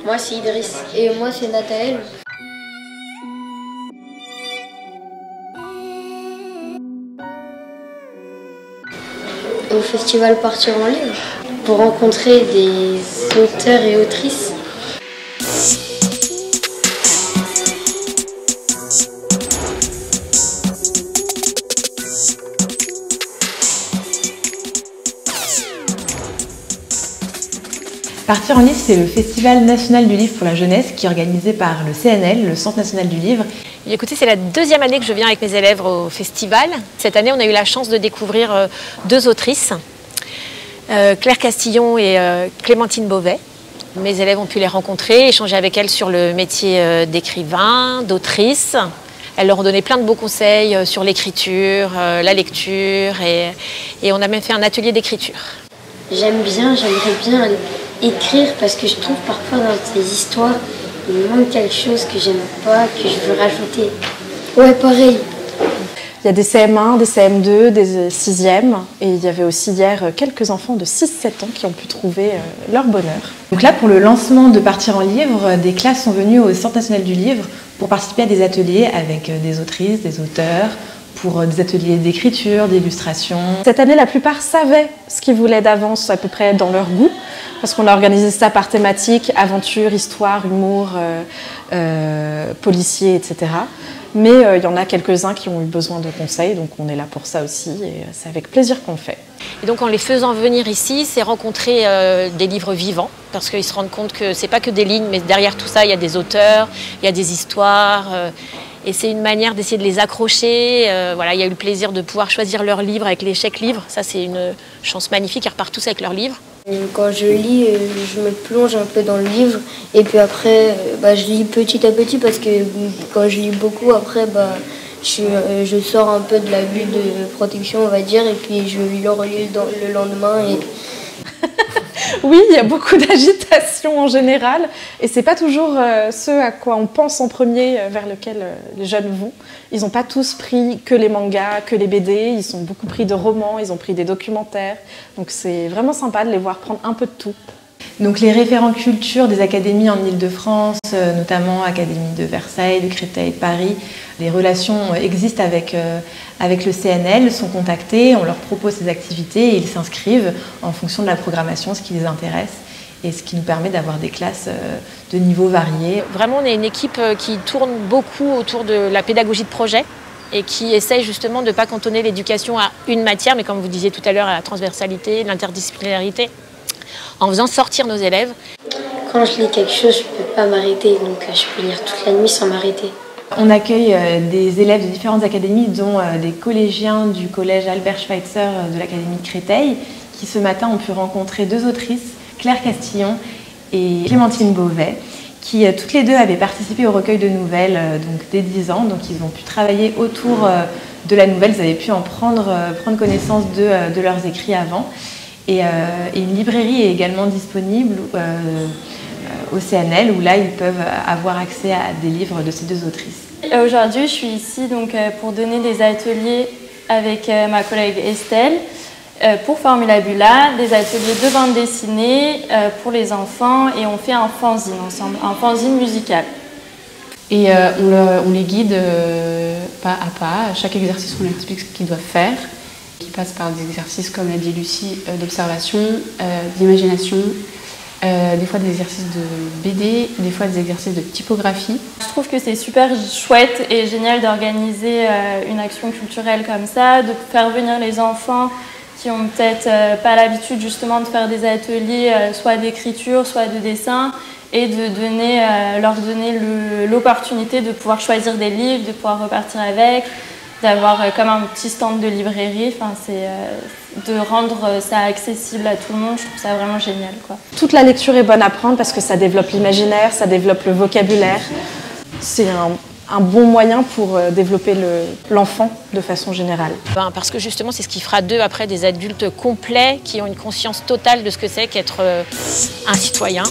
Moi, c'est Idriss. Et moi, c'est Nathaël. Au festival Partir en livre, pour rencontrer des auteurs et autrices. Partir en livre, c'est le Festival national du livre pour la jeunesse qui est organisé par le CNL, le Centre national du livre. Et écoutez, c'est la deuxième année que je viens avec mes élèves au festival. Cette année, on a eu la chance de découvrir deux autrices, Claire Castillon et Clémentine Beauvais. Mes élèves ont pu les rencontrer, échanger avec elles sur le métier d'écrivain, d'autrice. Elles leur ont donné plein de beaux conseils sur l'écriture, la lecture et on a même fait un atelier d'écriture. J'aimerais bien écrire parce que je trouve parfois dans ces histoires, il me manque quelque chose que j'aime pas, que je veux rajouter. Ouais, pareil. Il y a des CM1, des CM2, des 6e et il y avait aussi hier quelques enfants de 6-7 ans qui ont pu trouver leur bonheur. Donc là, pour le lancement de Partir en livre, des classes sont venues au Centre national du livre pour participer à des ateliers avec des autrices, des auteurs, pour des ateliers d'écriture, d'illustration. Cette année, la plupart savaient ce qu'ils voulaient d'avance, à peu près dans leur goût, parce qu'on a organisé ça par thématique, aventure, histoire, humour, policier, etc. Mais il y en a quelques-uns qui ont eu besoin de conseils, donc on est là pour ça aussi, et c'est avec plaisir qu'on le fait. Et donc en les faisant venir ici, c'est rencontrer des livres vivants, parce qu'ils se rendent compte que c'est pas que des lignes, mais derrière tout ça, il y a des auteurs, il y a des histoires. Et c'est une manière d'essayer de les accrocher. Voilà, il y a eu le plaisir de pouvoir choisir leur livre avec les chèques livres. Ça, c'est une chance magnifique. Ils repartent tous avec leurs livres. Quand je lis, je me plonge un peu dans le livre. Et puis après, je lis petit à petit parce que quand je lis beaucoup, après, je sors un peu de la bulle de protection, on va dire. Et puis je le relis le lendemain. Oui, il y a beaucoup d'agitation en général et c'est pas toujours ce à quoi on pense en premier, vers lequel les jeunes vont. Ils n'ont pas tous pris que les mangas, que les BD, ils ont beaucoup pris de romans, ils ont pris des documentaires. Donc c'est vraiment sympa de les voir prendre un peu de tout. Donc les référents culture des académies en Ile-de-France, notamment Académie de Versailles, de Créteil, de Paris, les relations existent avec le CNL, sont contactés, on leur propose ces activités et ils s'inscrivent en fonction de la programmation, ce qui les intéresse et ce qui nous permet d'avoir des classes de niveaux variés. Vraiment, on est une équipe qui tourne beaucoup autour de la pédagogie de projet et qui essaye justement de ne pas cantonner l'éducation à une matière, mais comme vous disiez tout à l'heure, à la transversalité, l'interdisciplinarité, en faisant sortir nos élèves. Quand je lis quelque chose, je ne peux pas m'arrêter, donc je peux lire toute la nuit sans m'arrêter. On accueille des élèves de différentes académies, dont des collégiens du collège Albert Schweitzer de l'académie de Créteil, qui ce matin ont pu rencontrer deux autrices, Claire Castillon et Clémentine Beauvais, qui toutes les deux avaient participé au recueil de nouvelles donc dès 10 ans, donc ils ont pu travailler autour de la nouvelle, ils avaient pu en prendre connaissance de leurs écrits avant. Et une librairie est également disponible au CNL où là ils peuvent avoir accès à des livres de ces deux autrices. Aujourd'hui je suis ici donc, pour donner des ateliers avec ma collègue Estelle pour Formulabula, des ateliers de bande dessinée pour les enfants et on fait un fanzine ensemble, un fanzine musical. Et on les guide pas à pas, à chaque exercice on leur explique ce qu'ils doivent faire, qui passe par des exercices comme l'a dit Lucie, d'observation, d'imagination, des fois des exercices de BD, des fois des exercices de typographie. Je trouve que c'est super chouette et génial d'organiser une action culturelle comme ça, de faire venir les enfants qui ont peut-être pas l'habitude justement de faire des ateliers soit d'écriture, soit de dessin et de leur donner l'opportunité de pouvoir choisir des livres, de pouvoir repartir avec, d'avoir comme un petit stand de librairie, enfin, c'est de rendre ça accessible à tout le monde, je trouve ça vraiment génial, quoi. Toute la lecture est bonne à prendre parce que ça développe l'imaginaire, ça développe le vocabulaire. C'est un bon moyen pour développer l'enfant de façon générale. Parce que justement, c'est ce qui fera d'eux après des adultes complets qui ont une conscience totale de ce que c'est qu'être un citoyen.